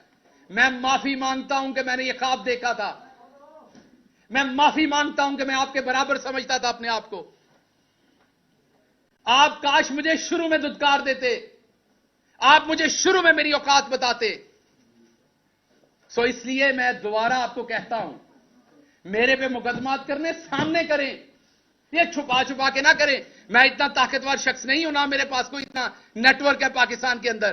मैं माफी मांगता हूं कि मैंने ये ख्वाब देखा था। मैं माफी मांगता हूं कि मैं आपके बराबर समझता था अपने आप को। आप काश मुझे शुरू में धुतकार देते, आप मुझे शुरू में मेरी औकात बताते। सो इसलिए मैं दोबारा आपको कहता हूं, मेरे पे मुकदमात करने सामने करें, ये छुपा छुपा के ना करें। मैं इतना ताकतवर शख्स नहीं हूं, ना मेरे पास कोई इतना नेटवर्क है पाकिस्तान के अंदर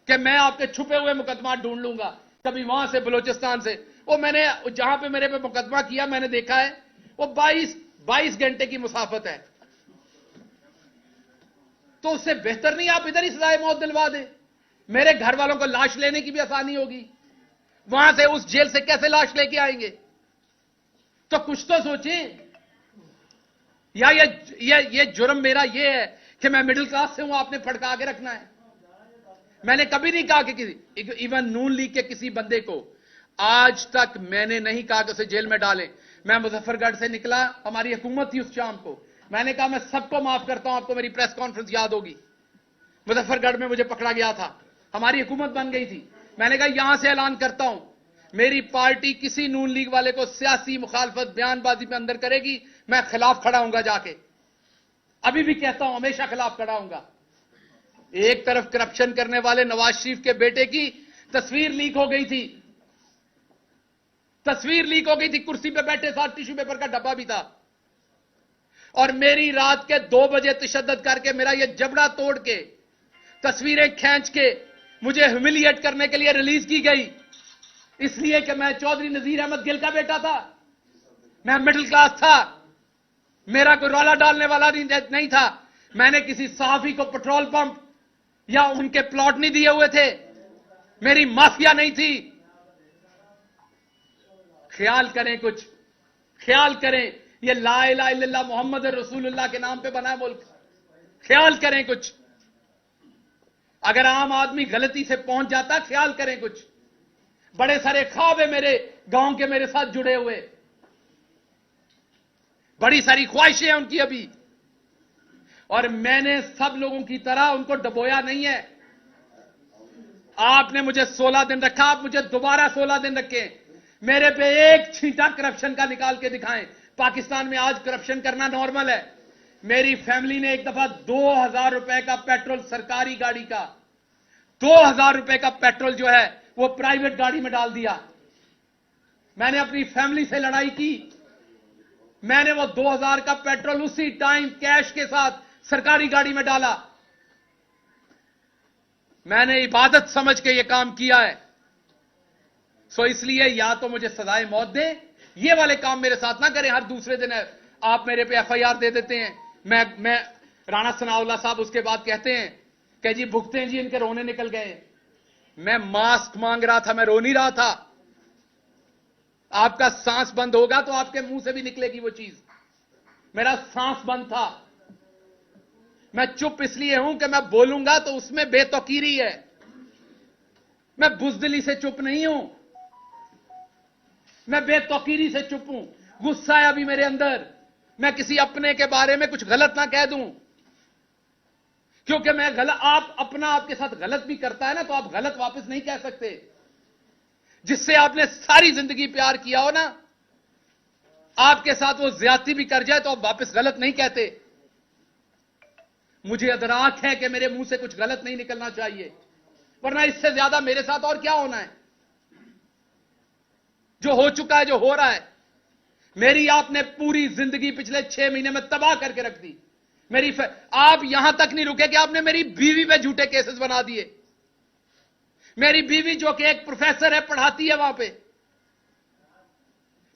कि मैं आपके छुपे हुए मुकदमा ढूंढ लूंगा, कभी वहां से बलोचिस्तान से। वो मैंने जहां पे मेरे पे मुकदमा किया, मैंने देखा है वो 22 घंटे की मुसाफत है। तो उससे बेहतर नहीं आप इधर ही सजाए मौत दिलवा दें। मेरे घर वालों को लाश लेने की भी आसानी होगी। वहां से उस जेल से कैसे लाश लेके आएंगे? तो कुछ तो सोचें। या ये जुर्म मेरा ये है कि मैं मिडिल क्लास से हूं, आपने फड़का के रखना है। मैंने कभी नहीं कहा कि किसी, इवन नून लीग के किसी बंदे को आज तक मैंने नहीं कहा कि उसे जेल में डालें। मैं मुजफ्फरगढ़ से निकला, हमारी हुकूमत थी उस शाम को, मैंने कहा मैं सबको माफ करता हूं। आपको मेरी प्रेस कॉन्फ्रेंस याद होगी, मुजफ्फरगढ़ में मुझे पकड़ा गया था, हमारी हुकूमत बन गई थी। मैंने कहा यहां से ऐलान करता हूं, मेरी पार्टी किसी नून लीग वाले को सियासी मुखालफत बयानबाजी में अंदर करेगी, मैं खिलाफ खड़ा हूंगा जाके। अभी भी कहता हूं, हमेशा खिलाफ खड़ा हूंगा। एक तरफ करप्शन करने वाले नवाज शरीफ के बेटे की तस्वीर लीक हो गई थी, तस्वीर लीक हो गई थी, कुर्सी पे बैठे साथ टिश्यू पेपर का डब्बा भी था। और मेरी रात के 2 बजे तशद्दुद करके, मेरा ये जबड़ा तोड़ के, तस्वीरें खींच के मुझे ह्यूमिलिएट करने के लिए रिलीज की गई, इसलिए कि मैं चौधरी नजीर अहमद गिल का बेटा था, मैं मिडिल क्लास था, मेरा कोई रौला डालने वाला नहीं था। मैंने किसी सहाफी को पेट्रोल पंप या उनके प्लॉट नहीं दिए हुए थे, मेरी माफिया नहीं थी। ख्याल करें, कुछ ख्याल करें। ये ला इलाहा इल्लल्लाह मोहम्मद रसूलुल्लाह के नाम पे बना है मुल्क। ख्याल करें कुछ। अगर आम आदमी गलती से पहुंच जाता, ख्याल करें कुछ। बड़े सारे ख्वाब है मेरे गांव के मेरे साथ जुड़े हुए, बड़ी सारी ख्वाहिशें हैं उनकी अभी, और मैंने सब लोगों की तरह उनको डबोया नहीं है। आपने मुझे 16 दिन रखा, आप मुझे दोबारा 16 दिन रखें। मेरे पे एक छींटा करप्शन का निकाल के दिखाएं। पाकिस्तान में आज करप्शन करना नॉर्मल है। मेरी फैमिली ने एक दफा 2000 रुपए का पेट्रोल, सरकारी गाड़ी का 2000 रुपए का पेट्रोल जो है वो प्राइवेट गाड़ी में डाल दिया। मैंने अपनी फैमिली से लड़ाई की, मैंने वो 2000 का पेट्रोल उसी टाइम कैश के साथ सरकारी गाड़ी में डाला। मैंने इबादत समझ के ये काम किया है। सो इसलिए या तो मुझे सजाए मौत दे, ये वाले काम मेरे साथ ना करें। हर दूसरे दिन आप मेरे पे एफआईआर दे देते हैं। मैं राणा सनाउल्लाह साहब उसके बाद कहते हैं कि जी भुगते हैं जी, इनके रोने निकल गए। मैं मास्क मांग रहा था, मैं रो नहीं रहा था। आपका सांस बंद होगा तो आपके मुंह से भी निकलेगी वो चीज। मेरा सांस बंद था। मैं चुप इसलिए हूं कि मैं बोलूंगा तो उसमें बेतौकीरी है। मैं बुजदिली से चुप नहीं हूं, मैं बेतौकीरी से चुप हूं। गुस्सा है अभी मेरे अंदर, मैं किसी अपने के बारे में कुछ गलत ना कह दूं, क्योंकि मैं गलत, आप अपना आपके साथ गलत भी करता है ना, तो आप गलत वापस नहीं कह सकते। जिससे आपने सारी जिंदगी प्यार किया हो ना, आपके साथ वो ज्यादती भी कर जाए तो आप वापस गलत नहीं कहते। मुझे अदराक है कि मेरे मुंह से कुछ गलत नहीं निकलना चाहिए, वरना इससे ज्यादा मेरे साथ और क्या होना है। जो हो चुका है, जो हो रहा है, मेरी आपने पूरी जिंदगी पिछले 6 महीने में तबाह करके रख दी। आप यहां तक नहीं रुके कि आपने मेरी बीवी पे झूठे केसेस बना दिए। मेरी बीवी जो कि एक प्रोफेसर है, पढ़ाती है, वहां पे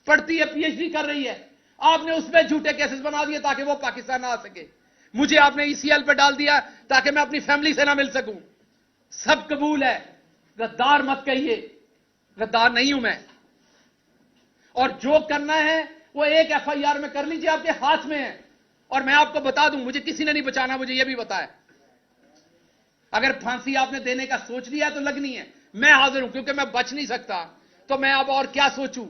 पढ़ती है, पीएचडी कर रही है, आपने उसमें झूठे केसेस बना दिए ताकि वो पाकिस्तान ना आ सके। मुझे आपने ईसीएल पे डाल दिया ताकि मैं अपनी फैमिली से ना मिल सकूं। सब कबूल है, गद्दार मत कहिए, गद्दार नहीं हूं मैं। और जो करना है वो एक एफआईआर में कर लीजिए, आपके हाथ में है। और मैं आपको बता दूं, मुझे किसी ने नहीं बचाना, मुझे यह भी बताया। अगर फांसी आपने देने का सोच लिया तो लगनी है, मैं हाजिर हूं, क्योंकि मैं बच नहीं सकता, तो मैं अब और क्या सोचूं,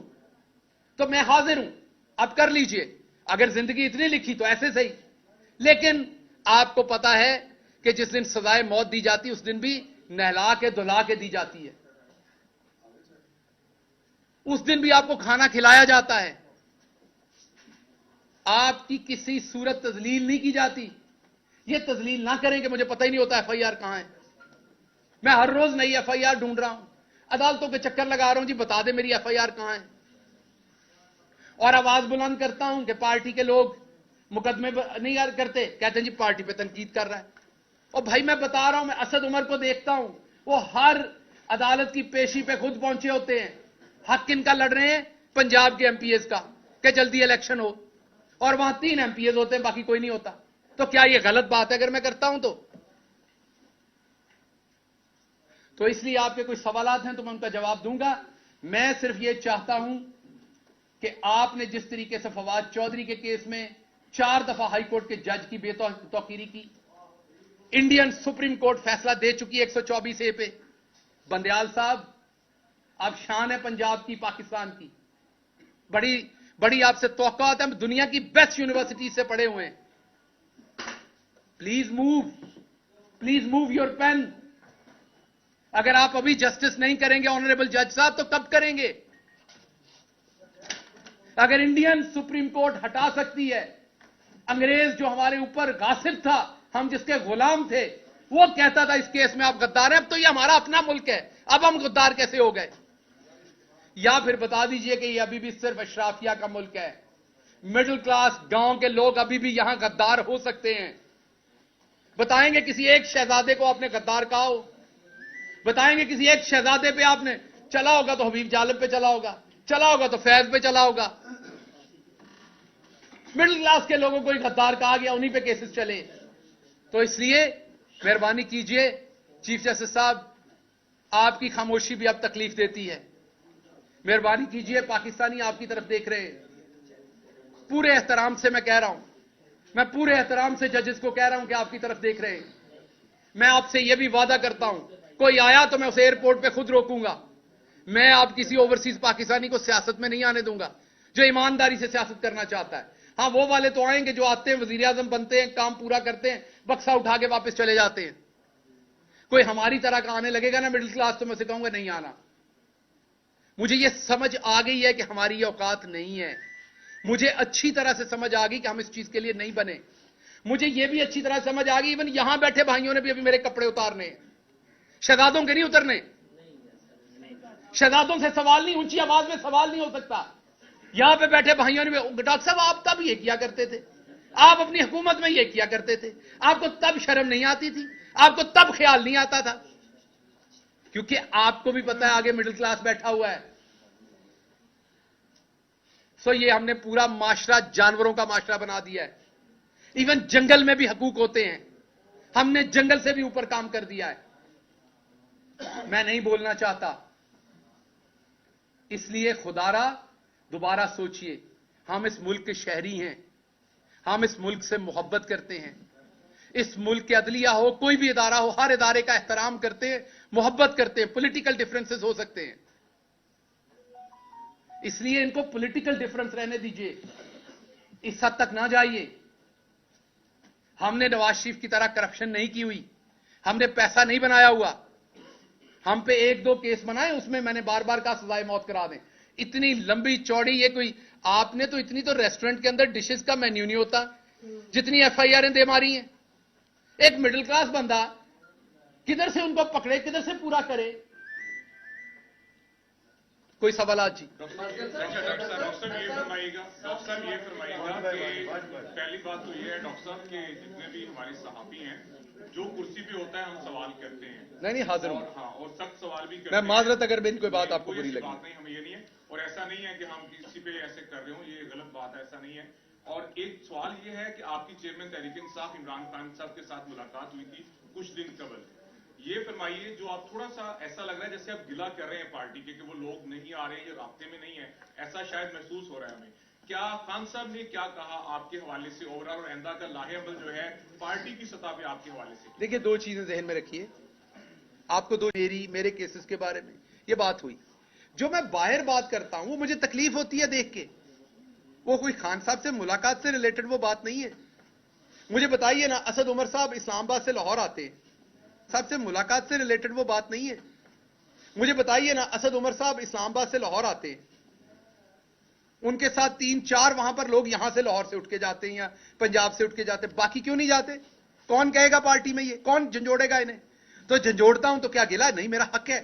तो मैं हाजिर हूं, अब कर लीजिए। अगर जिंदगी इतनी लिखी तो ऐसे सही। लेकिन आपको पता है कि जिस दिन सजाए मौत दी जाती है उस दिन भी नहला के धुला के दी जाती है, उस दिन भी आपको खाना खिलाया जाता है, आपकी किसी सूरत तजलील नहीं की जाती। ये तजलील ना करें कि मुझे पता ही नहीं होता एफआईआर कहां है। मैं हर रोज नई एफआईआर ढूंढ रहा हूं, अदालतों के चक्कर लगा रहा हूं, जी बता दे मेरी एफआईआर कहां है। और आवाज बुलंद करता हूं कि पार्टी के लोग मुकदमे नहीं करते, कहते हैं जी पार्टी पे तनकीद कर रहा है। और भाई मैं बता रहा हूं, मैं असद उमर को देखता हूं, वो हर अदालत की पेशी पे खुद पहुंचे होते हैं। हक किनका लड़ रहे हैं? पंजाब के एमपीएस का, कि जल्दी इलेक्शन हो, और वहां 3 एमपीएस होते हैं, बाकी कोई नहीं होता। तो क्या यह गलत बात है अगर मैं करता हूं तो इसलिए आपके कोई सवालात हैं तो मैं उनका जवाब दूंगा। मैं सिर्फ यह चाहता हूं कि आपने जिस तरीके से फवाद चौधरी के केस में 4 दफा हाईकोर्ट के जज की बेतौकीरी की, इंडियन सुप्रीम कोर्ट फैसला दे चुकी है 124A पे। बंदयाल साहब, अब शान है पंजाब की, पाकिस्तान की, बड़ी बड़ी आपसे तौक़ात है, दुनिया की बेस्ट यूनिवर्सिटी से पढ़े हुए हैं। Please move your pen. अगर आप अभी जस्टिस नहीं करेंगे ऑनरेबल जज साहब, तो कब करेंगे? अगर इंडियन सुप्रीम कोर्ट हटा सकती है, अंग्रेज जो हमारे ऊपर गासिब था, हम जिसके गुलाम थे, वो कहता था इस केस में आप गद्दार हैं, अब तो ये हमारा अपना मुल्क है, अब हम गद्दार कैसे हो गए? या फिर बता दीजिए कि ये अभी भी सिर्फ अशराफिया का मुल्क है, मिडिल क्लास गांव के लोग अभी भी यहां गद्दार हो सकते हैं। बताएंगे किसी एक शहजादे को आपने गद्दार कहा हो? बताएंगे किसी एक शहजादे पे आपने चला होगा तो हबीब जालिब पे चला होगा, चला होगा तो फैज पे चला होगा। मिडिल क्लास के लोगों को ही गद्दार कहा गया, उन्हीं पे केसेस चले। तो इसलिए मेहरबानी कीजिए चीफ जस्टिस साहब, आपकी खामोशी भी अब तकलीफ देती है। मेहरबानी कीजिए, पाकिस्तानी आपकी तरफ देख रहे हैं। पूरे एहतराम से मैं कह रहा हूं, मैं पूरे एहतराम से जजेस को कह रहा हूं कि आपकी तरफ देख रहे हैं। मैं आपसे यह भी वादा करता हूं, कोई आया तो मैं उसे एयरपोर्ट पे खुद रोकूंगा। मैं आप किसी ओवरसीज पाकिस्तानी को सियासत में नहीं आने दूंगा जो ईमानदारी से सियासत करना चाहता है। हां, वो वाले तो आएंगे जो आते हैं, वजीर आजम बनते हैं, काम पूरा करते हैं, बक्सा उठा के वापस चले जाते हैं। कोई हमारी तरह का आने लगेगा ना मिडिल क्लास, तो मैं उसे कहूंगा नहीं आना। मुझे यह समझ आ गई है कि हमारी ये औकात नहीं है। मुझे अच्छी तरह से समझ आ गई कि हम इस चीज के लिए नहीं बने। मुझे यह भी अच्छी तरह समझ आ गई, इवन यहां बैठे भाइयों ने भी अभी मेरे कपड़े उतारने हैं, शहजादों के नहीं उतरने। शहजादों से सवाल नहीं, ऊंची आवाज में सवाल नहीं हो सकता। यहां पे बैठे भाइयों ने, डॉक्टर साहब आप तब ये किया करते थे, आप अपनी हुकूमत में ये किया करते थे, आपको तब शर्म नहीं आती थी, आपको तब ख्याल नहीं आता था, क्योंकि आपको भी पता है आगे मिडिल क्लास बैठा हुआ है। सो ये हमने पूरा माशरा जानवरों का माशरा बना दिया है। इवन जंगल में भी हकूक होते हैं, हमने जंगल से भी ऊपर काम कर दिया है। मैं नहीं बोलना चाहता, इसलिए खुदारा दोबारा सोचिए। हम इस मुल्क के शहरी हैं, हम इस मुल्क से मोहब्बत करते हैं। इस मुल्क के अदलिया हो, कोई भी इदारा हो, हर इदारे का एहतराम करते हैं, मोहब्बत करते हैं। पॉलिटिकल डिफरेंसेस हो सकते हैं, इसलिए इनको पॉलिटिकल डिफरेंस रहने दीजिए, इस हद तक ना जाइए। हमने नवाज शरीफ की तरह करप्शन नहीं की हुई, हमने पैसा नहीं बनाया हुआ। हम पे 1-2 केस बनाए, उसमें मैंने बार बार कहा सजाए मौत करा दें। इतनी लंबी चौड़ी ये कोई, आपने तो इतनी तो रेस्टोरेंट के अंदर डिशेस का मेन्यू नहीं होता जितनी एफआईआर दे मारी हैं। एक मिडिल क्लास बंदा किधर से उनको पकड़े, किधर से पूरा करे? कोई सवाल जी? डॉक्टर साहब ये फरमाइएगा कि पहली बात तो ये है डॉक्टर साहब कि जितने भी हमारे सहाफी हैं, जो कुर्सी पे होता है हम सवाल करते हैं। नहीं हाजिर हूं। हाँ, और सख्त सवाल भी करते मैं माजरत अगर मेरी कोई बात आपको बुरी लगी। बात नहीं, हमें ये नहीं है, और ऐसा नहीं है कि हम किसी पे ऐसे कर रहे हो, ये गलत बात है, ऐसा नहीं है। और एक सवाल ये है कि आपकी चेयरमैन तहरीक इंसाफ इमरान खान साहब के साथ मुलाकात हुई थी कुछ दिन कबल। ये फरमाइए, जो आप थोड़ा सा ऐसा लग रहा है जैसे आप गिला कर रहे हैं पार्टी के कि वो लोग नहीं आ रहे, ये रास्ते में नहीं है, ऐसा शायद महसूस हो रहा है हमें। क्या खान साहब ने क्या कहा आपके हवाले से ओवरऑल और आइंदा का लाहे अमल जो है पार्टी की सतह पे आपके हवाले से? देखिए, दो चीजें जहन में रखिए। आपको दो मेरे केसेस के बारे में ये बात हुई। जो मैं बाहर बात करता हूं वो मुझे तकलीफ होती है देख के, वो कोई खान साहब से मुलाकात से रिलेटेड वो बात नहीं है। मुझे बताइए ना, असद उमर साहब इस्लामाबाद से लाहौर आते हैं, साहब से मुलाकात से रिलेटेड वो बात नहीं है। मुझे बताइए ना, असद उमर साहब इस्लामाबाद से लाहौर आते हैं, उनके साथ 3-4 वहां पर लोग यहां से लाहौर से उठ के जाते हैं या पंजाब से उठ के जाते हैं, बाकी क्यों नहीं जाते? कौन कहेगा पार्टी में, ये कौन झंझोड़ेगा इन्हें? तो झंझोड़ता हूं तो क्या गिला? नहीं, मेरा हक है।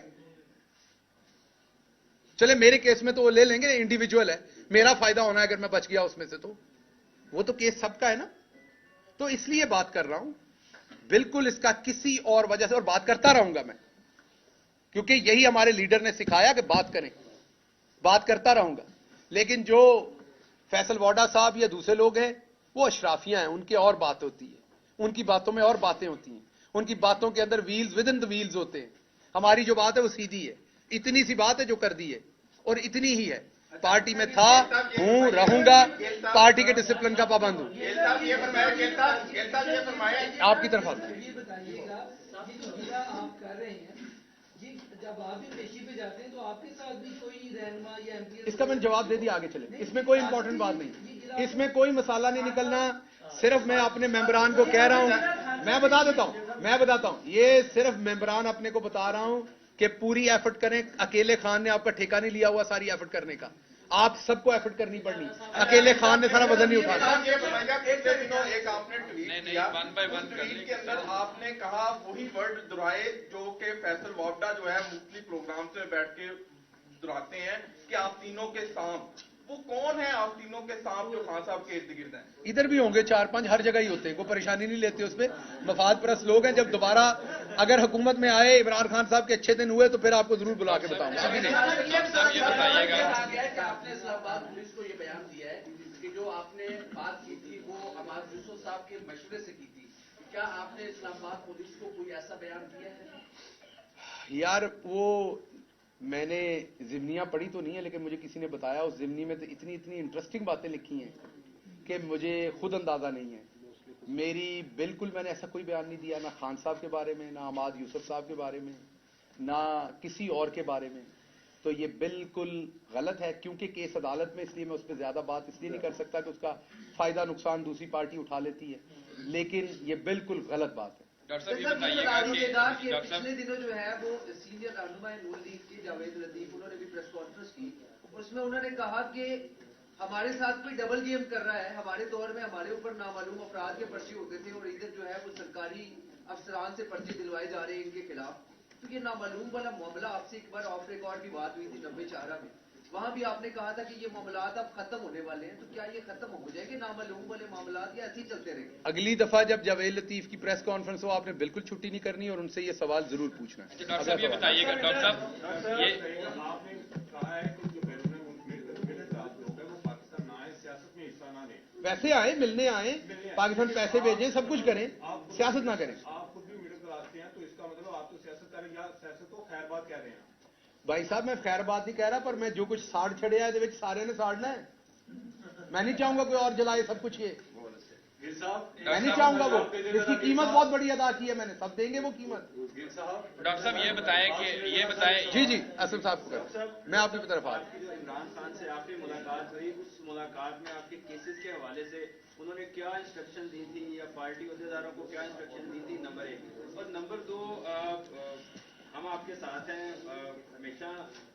चले मेरे केस में तो वो ले लेंगे, इंडिविजुअल है, मेरा फायदा होना है अगर मैं बच गया उसमें से, तो वो तो केस सबका है ना। तो इसलिए बात कर रहा हूं, बिल्कुल इसका किसी और वजह से, और बात करता रहूंगा मैं, क्योंकि यही हमारे लीडर ने सिखाया कि बात करें, बात करता रहूंगा। लेकिन जो फैसल वाडा साहब या दूसरे लोग हैं, वो अशराफियां हैं, उनकी और बात होती है, उनकी बातों में और बातें होती हैं, उनकी बातों के अंदर wheels with in the wheels होते हैं। हमारी जो बात है वो सीधी है, इतनी सी बात है जो कर दी है, और इतनी ही है। पार्टी में था, हूं, रहूंगा, पार्टी के डिसिप्लिन का पाबंद हूं। आपकी तरफ आता है, आप कर रहे हैं जी, जब आप भी पेशी पे जाते हैं तो आपके साथ भी कोई रहनुमा या एमपी? इसका मैंने जवाब दे दिया, आगे चले। इसमें कोई इंपॉर्टेंट बात नहीं, इसमें कोई मसाला नहीं निकलना। सिर्फ मैं अपने मेंबरान को कह रहा हूं, मैं बता देता हूं, मैं बताता हूं, ये सिर्फ मेंबरान अपने को बता रहा हूं कि पूरी एफर्ट करें। अकेले खान ने आपका ठेका नहीं लिया हुआ सारी एफर्ट करने का, आप सबको एफर्ट करनी पड़नी। अकेले खान ने सारा वजन नहीं उठाना। पिछले दिनों एक आपने ट्वीट किया, ट्वीट के अंदर आपने कहा वही वर्ड दोहराए जो कि फैसल वाडा जो है मुख्तलिफ प्रोग्राम में बैठ के दोहराते हैं कि आप तीनों के सांप। वो कौन है आप तीनों के सांप जो खान साहब के इर्द गिर्द हैं? इधर भी होंगे 4-5, हर जगह ही होते हैं, कोई परेशानी नहीं लेते उसमें। मफाद परस्त लोग हैं। जब दोबारा अगर हुकूमत में आए, इमरान खान साहब के अच्छे दिन हुए तो फिर आपको जरूर बुला के बताऊंगा। अभी नहीं। आपने इस्लामाबाद पुलिस को ये बयान दिया है कि जो आपने बात की थी वो अमाद यूसुफ साहब के मशवरे से की थी। क्या आपने इस्लामाबाद पुलिस को कोई ऐसा बयान दिया है? यार, वो मैंने जिमनियां पढ़ी तो नहीं है, लेकिन मुझे किसी ने बताया उस जिमनी में तो इतनी इंटरेस्टिंग बातें लिखी हैं कि मुझे खुद अंदाजा नहीं है। मेरी बिल्कुल मैंने ऐसा कोई बयान नहीं दिया, ना खान साहब के बारे में, ना अमाद यूसुफ साहब के बारे में, ना किसी और के बारे में। तो ये बिल्कुल गलत है, क्योंकि केस अदालत में, इसलिए मैं उस पर ज्यादा बात इसलिए नहीं कर सकता कि उसका फायदा नुकसान दूसरी पार्टी उठा लेती है, लेकिन ये बिल्कुल गलत बात है। डॉक्टर साहब ये बताइएगा कि पिछले दिनों जो है वो सीनियर रहनुमा नून लीग की जावेद लतीफ, उन्होंने भी प्रेस कॉन्फ्रेंस की, उसमें उन्होंने कहा कि हमारे साथ कोई डबल गेम कर रहा है। हमारे दौर में हमारे ऊपर नामालूम अफराद के पर्चे होते थे और इधर जो है वो सरकारी अफसरान से पर्चे दिलवाए जा रहे हैं इनके खिलाफ। तो ये नामालूम वाला मामला, आपसे एक बार ऑफ रिकॉर्ड भी बात हुई थी 90-4 में, वहां भी आपने कहा था कि ये मामलात अब खत्म होने वाले हैं। तो क्या ये खत्म हो जाएंगे नामालूम वाले मामलात, या ऐसे ही चलते रहेंगे? अगली दफा जब जावेद लतीफ की प्रेस कॉन्फ्रेंस हो, आपने बिल्कुल छुट्टी नहीं करनी और उनसे ये सवाल जरूर पूछना है। डॉक्टर साहब ये बताइएगा, डॉक्टर साहब ये आपने कहा है कि जो मिडिल क्लास लोग हैं वो पाकिस्तान ना आए, सियासत में हिस्सा ना लें। वैसे आए, मिलने आए, पाकिस्तान पैसे भेजें, सब कुछ करें, सियासत ना करें। आप खुद भी मिडिल क्लास के हैं, तो इसका मतलब आप तो सियासत करें या सियासत को खैर बात कह रहे हैं? भाई साहब, मैं खैर बात नहीं कह रहा, पर मैं जो कुछ साड़ छड़िया है सारे ने साड़ना है। मैं नहीं चाहूंगा कोई और जलाए सब कुछ। ये मैं नहीं चाहूंगा, वो इसकी कीमत बहुत बड़ी अदा की है मैंने, सब देंगे वो कीमत। डॉक्टर साहब ये बताएं जी जी, असम साहब को मैं आपकी तरफ आ रहा हूं। इमरान खान से आपकी मुलाकात हुई, उस मुलाकात में आपके केसेस के हवाले से उन्होंने क्या इंस्ट्रक्शन दी थी या पार्टी अहदेदारों को क्या इंस्ट्रक्शन दी थी, नंबर 1। और नंबर 2, हम आपके साथ हैं हमेशा,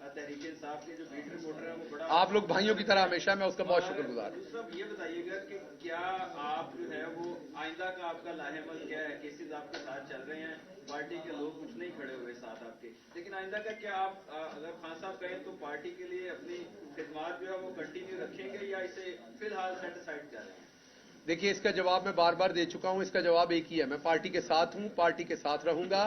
तहरीक इंसाफ के जो बीट रिपोर्टर है वो बड़ा, आप लोग भाइयों की तरह हमेशा, मैं उसका बहुत शुक्रगुजार हूं। दूसरा ये बताइएगा कि क्या आप जो है वो आइंदा का आपका लाहेमल क्या है? केसेस आपके साथ चल रहे हैं, पार्टी के लोग कुछ नहीं खड़े हुए साथ आपके, लेकिन आइंदा का क्या आप अगर खान साहब कहें तो पार्टी के लिए अपनी खिदमत जो है वो कंटिन्यू रखेंगे या इसे फिलहाल सेट असाइड कर रहे हैं? देखिए, इसका जवाब मैं बार बार दे चुका हूं। इसका जवाब एक ही है, मैं पार्टी के साथ हूं, पार्टी के साथ रहूंगा।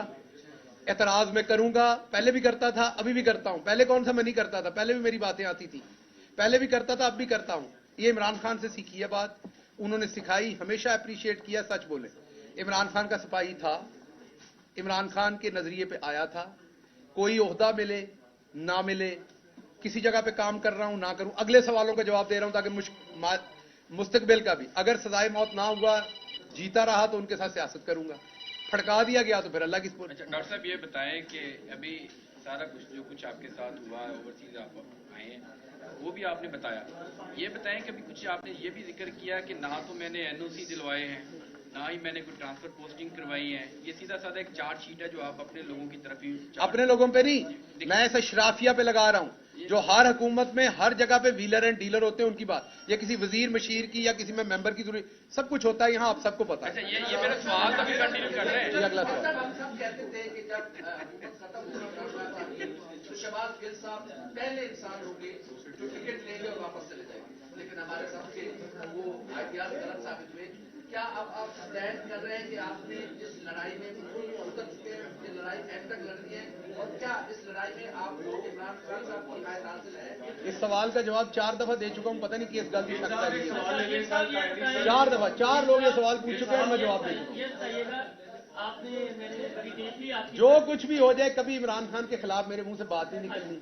एतराज में करूंगा, पहले भी करता था, अभी भी करता हूं। पहले कौन सा मैं नहीं करता था, पहले भी मेरी बातें आती थी, पहले भी करता था, अब भी करता हूं। ये इमरान खान से सीखी है बात, उन्होंने सिखाई, हमेशा अप्रिशिएट किया। सच बोले, इमरान खान का सिपाही था, इमरान खान के नजरिए पे आया था। कोई ओहदा मिले ना मिले, किसी जगह पे काम कर रहा हूं ना करूं, अगले सवालों का जवाब दे रहा हूं ताकि मुस्तकबिल का भी, अगर सजाए मौत ना हुआ, जीता रहा तो उनके साथ सियासत करूंगा, फड़का दिया गया तो फिर अल्लाह की सुपुर्द। अच्छा डॉक्टर साहब ये बताएं कि अभी सारा कुछ जो कुछ आपके साथ हुआ है, ओवरसीज आप आए हैं, वो भी आपने बताया। ये बताएं कि अभी कुछ आपने ये भी जिक्र किया कि ना तो मैंने एनओसी दिलवाए हैं, ना ही मैंने कोई ट्रांसफर पोस्टिंग करवाई है। ये सीधा साधा एक चार्जशीट है जो आप अपने लोगों की तरफ ही अपने लोगों पे नहीं, मैं ऐसा शराफिया पे लगा रहा हूं जो हर हुकूमत में हर जगह पे व्हीलर एंड डीलर होते हैं उनकी बात, या किसी वजीर मशीर की या किसी में मेंबर की जरूरत, सब कुछ होता है यहाँ, आप सबको पता है। अच्छा ये मेरा सवाल अभी कंटिन्यू कर रहे हैं। अगला सवाल। हम सब कहते थे कि जब हुकूमत खत्म होगी तो शहबाज गिल साहब पहले इंसान होंगे जो टिकट लेंगे और वापस चले जाएंगे, लेकिन हमारे साथ वो आइडियाज गलत साबित हुए। क्या अब आप स्टैंड कर रहे हैं कि आपने इस लड़ाई में उतर चुके हैं, ये लड़ाई एंड तक लड़नी है, और क्या इस लड़ाई में आप लोग इमरान खान साहब की हिमायत हासिल है? इस सवाल का जवाब 4 दफा दे चुका हूं, पता नहीं किस गलती सकता है। 4 दफा 4 लोग ये सवाल पूछ चुके हैं और मैं जवाब दे चुका हूं। जो कुछ भी हो जाए, कभी इमरान खान के खिलाफ मेरे मुंह से बात नहीं निकलनी,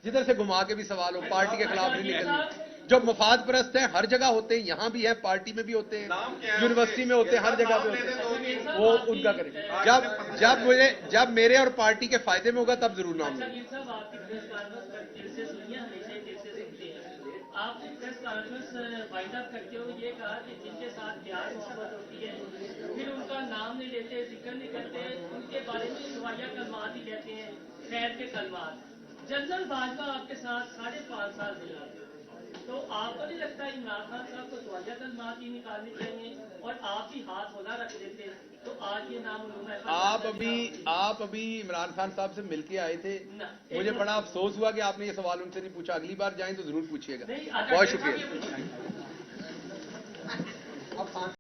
जिधर से घुमा के भी सवाल हो, पार्टी के खिलाफ नहीं निकलनी। जो मफाद परस्त हैं हर जगह होते हैं, यहां भी है, पार्टी में भी होते हैं, यूनिवर्सिटी में होते हैं, हर जगह पे होते हैं, वो उनका करें। जब मेरे और पार्टी के फायदे में होगा तब जरूर नाम लेंगे। आप प्रेस कॉन्फ्रेंस वाइंड अप करते हो, ये कहा कि जिनके साथ प्यार मोहब्बत होती है फिर उनका नाम नहीं लेते, जिक्र नहीं करते, उनके बारे में सवाया कलमात ही कहते हैं, खैर के कलमात। जनरल बाजवा आपके साथ 5.5 साल गुजारे, तो आपको नहीं लगता इमरान खान साहब को सवाया कलमात ही निकालनी चाहिए और आप ही हाथ होला रख देते, तो आज ये नाम आप अभी इमरान खान साहब से मिलके आए थे, मुझे बड़ा अफसोस हुआ कि आपने ये सवाल उनसे नहीं पूछा। अगली बार जाएं तो जरूर पूछिएगा। बहुत शुक्रिया।